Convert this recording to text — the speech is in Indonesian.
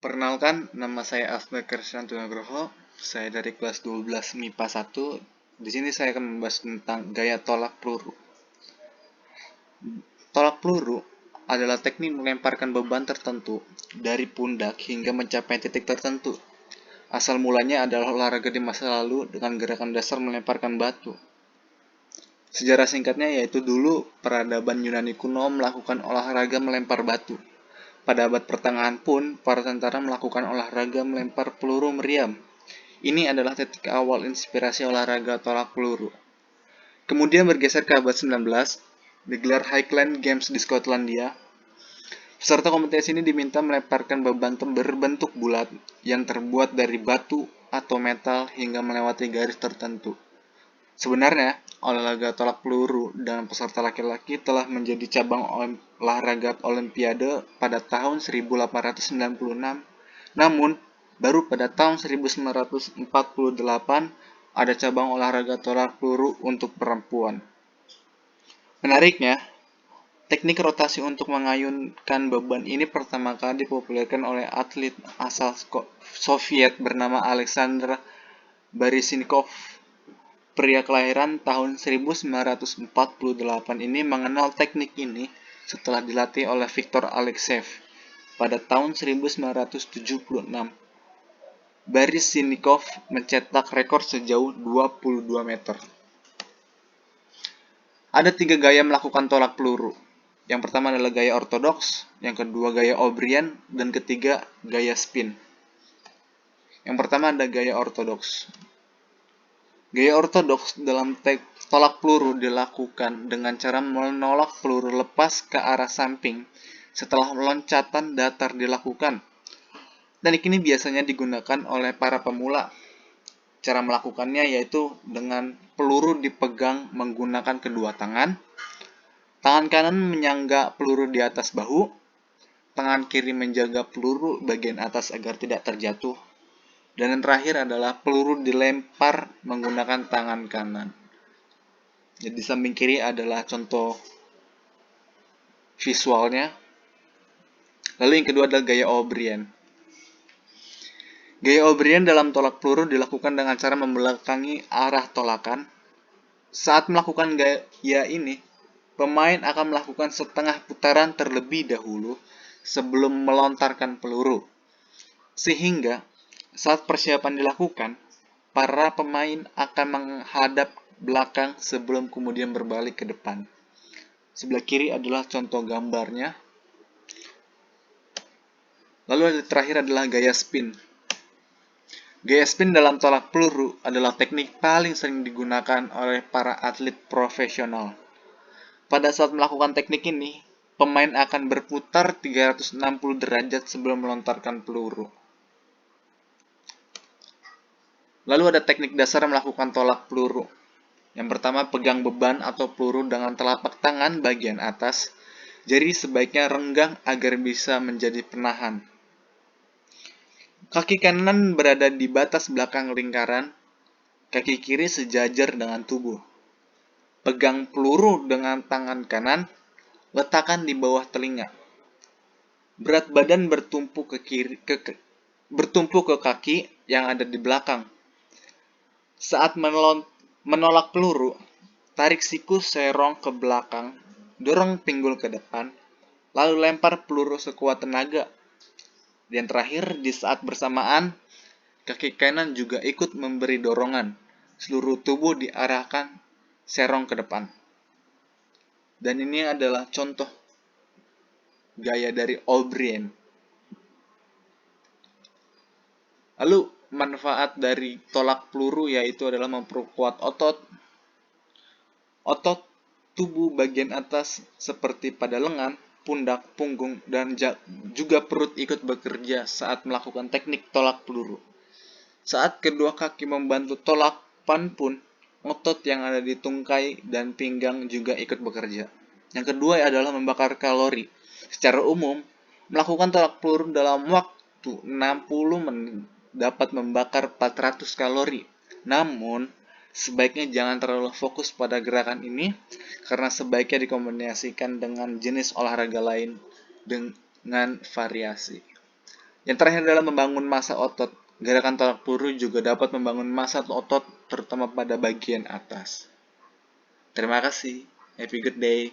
Perkenalkan, nama saya Afme Krisnanto Nugroho. Saya dari kelas 12 MIPA 1. Di sini saya akan membahas tentang gaya tolak peluru. Tolak peluru adalah teknik melemparkan beban tertentu dari pundak hingga mencapai titik tertentu. Asal mulanya adalah olahraga di masa lalu dengan gerakan dasar melemparkan batu. Sejarah singkatnya yaitu dulu peradaban Yunani kuno melakukan olahraga melempar batu. Pada abad pertengahan pun, para tentara melakukan olahraga melempar peluru meriam. Ini adalah titik awal inspirasi olahraga tolak peluru. Kemudian bergeser ke abad 19, digelar Highland Games di Skotlandia. Peserta kompetisi ini diminta melemparkan beban berbentuk bulat yang terbuat dari batu atau metal hingga melewati garis tertentu. Sebenarnya, olahraga tolak peluru dan peserta laki-laki telah menjadi cabang olahraga olimpiade pada tahun 1896. Namun, baru pada tahun 1948 ada cabang olahraga tolak peluru untuk perempuan. Menariknya, teknik rotasi untuk mengayunkan beban ini pertama kali dipopulerkan oleh atlet asal Soviet bernama Alexander Baryshnikov. Pria kelahiran tahun 1948 ini mengenal teknik ini setelah dilatih oleh Viktor Alekseev pada tahun 1976. Baryshnikov mencetak rekor sejauh 22 meter. Ada 3 gaya melakukan tolak peluru. Yang pertama adalah gaya ortodoks, yang kedua gaya O'Brien, dan ketiga gaya spin. Yang pertama ada gaya ortodoks. Gaya ortodoks dalam tolak peluru dilakukan dengan cara menolak peluru lepas ke arah samping setelah loncatan datar dilakukan. Teknik ini biasanya digunakan oleh para pemula. Cara melakukannya yaitu dengan peluru dipegang menggunakan kedua tangan. Tangan kanan menyangga peluru di atas bahu. Tangan kiri menjaga peluru bagian atas agar tidak terjatuh. Dan yang terakhir adalah peluru dilempar menggunakan tangan kanan. Jadi samping kiri adalah contoh visualnya. Lalu yang kedua adalah gaya O'Brien. Gaya O'Brien dalam tolak peluru dilakukan dengan cara membelakangi arah tolakan. Saat melakukan gaya ini, pemain akan melakukan setengah putaran terlebih dahulu sebelum melontarkan peluru. Sehingga saat persiapan dilakukan, para pemain akan menghadap belakang sebelum kemudian berbalik ke depan. Sebelah kiri adalah contoh gambarnya. Lalu yang terakhir adalah gaya spin. Gaya spin dalam tolak peluru adalah teknik paling sering digunakan oleh para atlet profesional. Pada saat melakukan teknik ini, pemain akan berputar 360 derajat sebelum melontarkan peluru. Lalu ada teknik dasar melakukan tolak peluru. Yang pertama, pegang beban atau peluru dengan telapak tangan bagian atas. Jari sebaiknya renggang agar bisa menjadi penahan. Kaki kanan berada di batas belakang lingkaran. Kaki kiri sejajar dengan tubuh. Pegang peluru dengan tangan kanan. Letakkan di bawah telinga. Berat badan bertumpu ke kaki yang ada di belakang. Saat menolak peluru, tarik siku serong ke belakang, dorong pinggul ke depan, lalu lempar peluru sekuat tenaga. Dan terakhir, di saat bersamaan, kaki kanan juga ikut memberi dorongan. Seluruh tubuh diarahkan serong ke depan. Dan ini adalah contoh gaya dari O'Brien. Lalu manfaat dari tolak peluru yaitu adalah memperkuat otot tubuh bagian atas seperti pada lengan, pundak, punggung, dan juga perut ikut bekerja saat melakukan teknik tolak peluru. Saat kedua kaki membantu tolakan pun, otot yang ada di tungkai dan pinggang juga ikut bekerja. Yang kedua adalah membakar kalori. Secara umum, melakukan tolak peluru dalam waktu 60 menit dapat membakar 400 kalori. Namun, sebaiknya jangan terlalu fokus pada gerakan ini karena sebaiknya dikombinasikan dengan jenis olahraga lain dengan variasi. Yang terakhir adalah membangun massa otot. Gerakan tolak peluru juga dapat membangun massa otot terutama pada bagian atas. Terima kasih. Have a good day.